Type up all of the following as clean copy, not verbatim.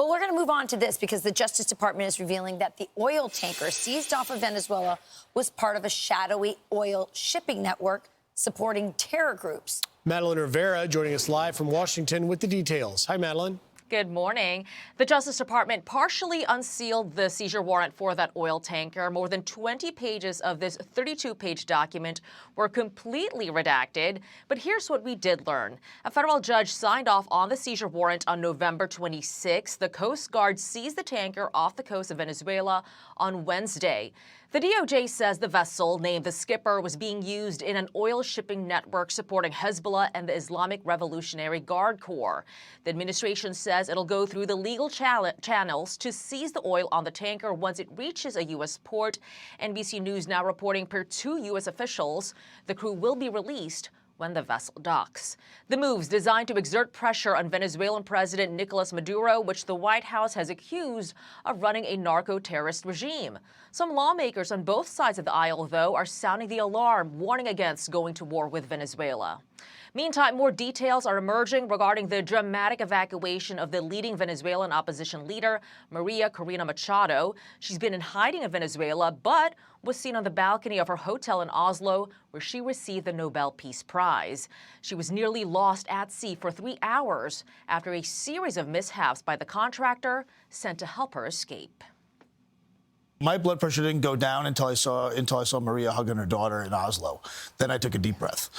But we're going to move on to this because the Justice Department is revealing that the oil tanker seized off of Venezuela was part of a shadowy oil shipping network supporting terror groups. Madeleine Rivera joining us live from Washington with the details. Hi, Madeleine. Good morning. The Justice Department partially unsealed the seizure warrant for that oil tanker. More than 20 pages of this 32-page document were completely redacted. But here's what we did learn. A federal judge signed off on the seizure warrant on November 26. The Coast Guard seized the tanker off the coast of Venezuela on Wednesday. The DOJ says the vessel, named the Skipper, was being used in an oil shipping network supporting Hezbollah and the Islamic Revolutionary Guard Corps. The administration says it'll go through the legal channels to seize the oil on the tanker once it reaches a U.S. port. NBC News now reporting per 2 U.S. officials the crew will be released when the vessel docks. The move's designed to exert pressure on Venezuelan President Nicolas Maduro, which the White House has accused of running a narco-terrorist regime. Some lawmakers on both sides of the aisle, though, are sounding the alarm, warning against going to war with Venezuela. Meantime, more details are emerging regarding the dramatic evacuation of the leading Venezuelan opposition leader, Maria Corina Machado. She's been in hiding in Venezuela, but was seen on the balcony of her hotel in Oslo, where she received the Nobel Peace Prize. She was nearly lost at sea for 3 hours after a series of mishaps by the contractor sent to help her escape. My blood pressure didn't go down until I saw Maria hugging her daughter in Oslo. Then I took a deep breath.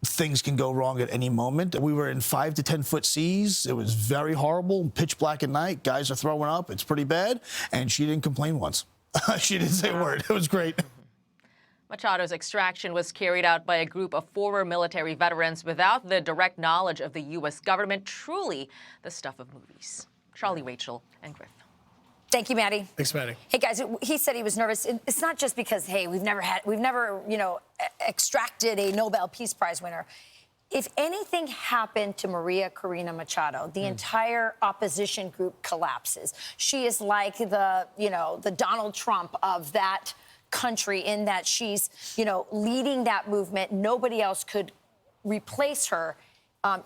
Things can go wrong at any moment. We were in 5 to 10 foot seas. It was very horrible, pitch black at night. Guys are throwing up. It's pretty bad. And she didn't complain once. She didn't say a word. It was great. Machado's extraction was carried out by a group of former military veterans without the direct knowledge of the U.S. government. Truly the stuff of movies. Charlie, Rachel, and Griff. Thank you, Maddie. Thanks, Maddie. Hey, guys, he said he was nervous. It's not just because, hey, we've never, extracted a Nobel Peace Prize winner. If anything happened to Maria Corina Machado, the entire opposition group collapses. She is like the Donald Trump of that country in that she's, leading that movement. Nobody else could replace her.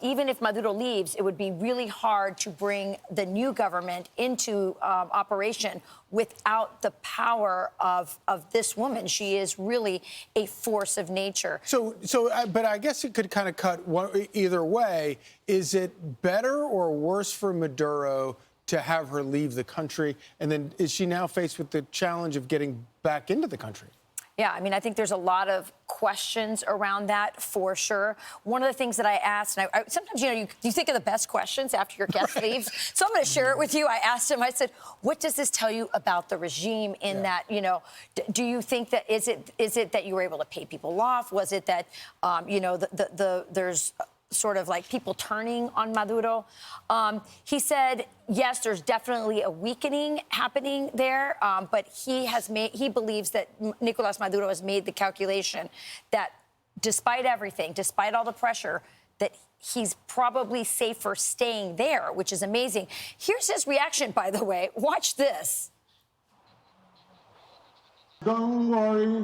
Even if Maduro leaves, it would be really hard to bring the new government into operation without the power of this woman. She is really a force of nature. But I guess it could kind of cut either way. Is it better or worse for Maduro to have her leave the country? And then is she now faced with the challenge of getting back into the country? Yeah, I mean, I think there's a lot of questions around that for sure. One of the things that I asked, and I sometimes, you think of the best questions after your guest leaves. So I'm going to share it with you. I asked him, I said, what does this tell you about the regime in that, do you think that, is it that you were able to pay people off? Was it that, there's sort of like people turning on Maduro? He said, yes, there's definitely a weakening happening there, but he believes that Nicolas Maduro has made the calculation that despite everything, despite all the pressure, that he's probably safer staying there, which is amazing. Here's his reaction, by the way. Watch this. Don't worry,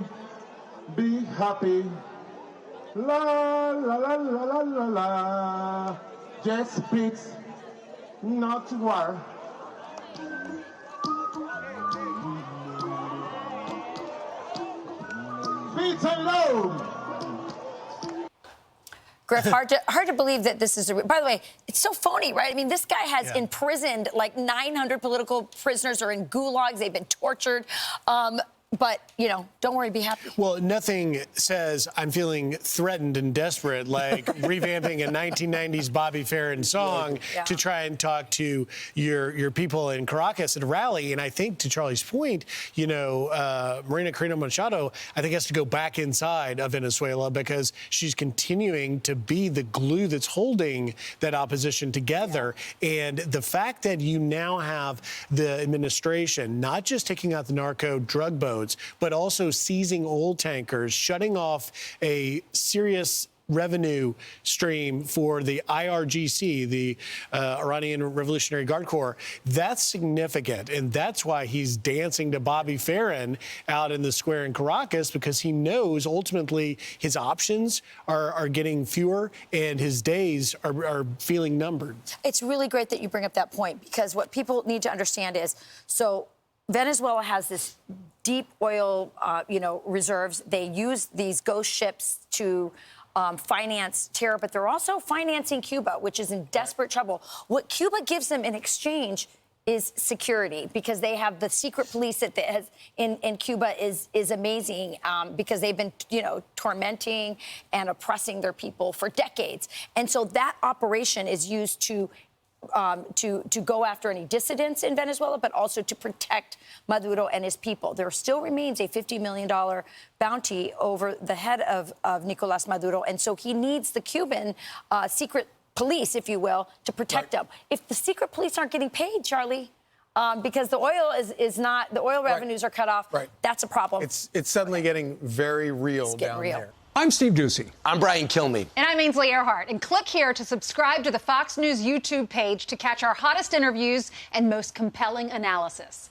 be happy. La la la la la la la. Just peace, not war. Peace and love. Griff, hard to believe that this is by the way, it's so phony, right? I mean, this guy has imprisoned like 900 political prisoners are in gulags. They've been tortured. But, don't worry, be happy. Well, nothing says I'm feeling threatened and desperate like revamping a 1990s Bobby Farron song to try and talk to your people in Caracas at a rally. And I think, to Charlie's point, Maria Corina Machado, I think, has to go back inside of Venezuela because she's continuing to be the glue that's holding that opposition together. And the fact that you now have the administration not just taking out the narco drug boats, but also seizing oil tankers, shutting off a serious revenue stream for the IRGC, the Iranian Revolutionary Guard Corps. That's significant, and that's why he's dancing to Bobby Farron out in the square in Caracas, because he knows ultimately his options are getting fewer and his days are feeling numbered. It's really great that you bring up that point, because what people need to understand is, so Venezuela has this deep oil, reserves. They use these ghost ships to finance terror, but they're also financing Cuba, which is in desperate trouble. What Cuba gives them in exchange is security, because they have the secret police that has in Cuba is amazing, because they've been tormenting and oppressing their people for decades, and so that operation is used to go after any dissidents in Venezuela, but also to protect Maduro and his people. There still remains a $50 million bounty over the head of Nicolas Maduro, and so he needs the Cuban secret police, if you will, to protect him. If the secret police aren't getting paid, Charlie, because the oil the oil revenues are cut off, that's a problem. It's suddenly getting very real down there. I'm Steve Doocy. I'm Brian Kilmeade. And I'm Ainsley Earhart. And click here to subscribe to the Fox News YouTube page to catch our hottest interviews and most compelling analysis.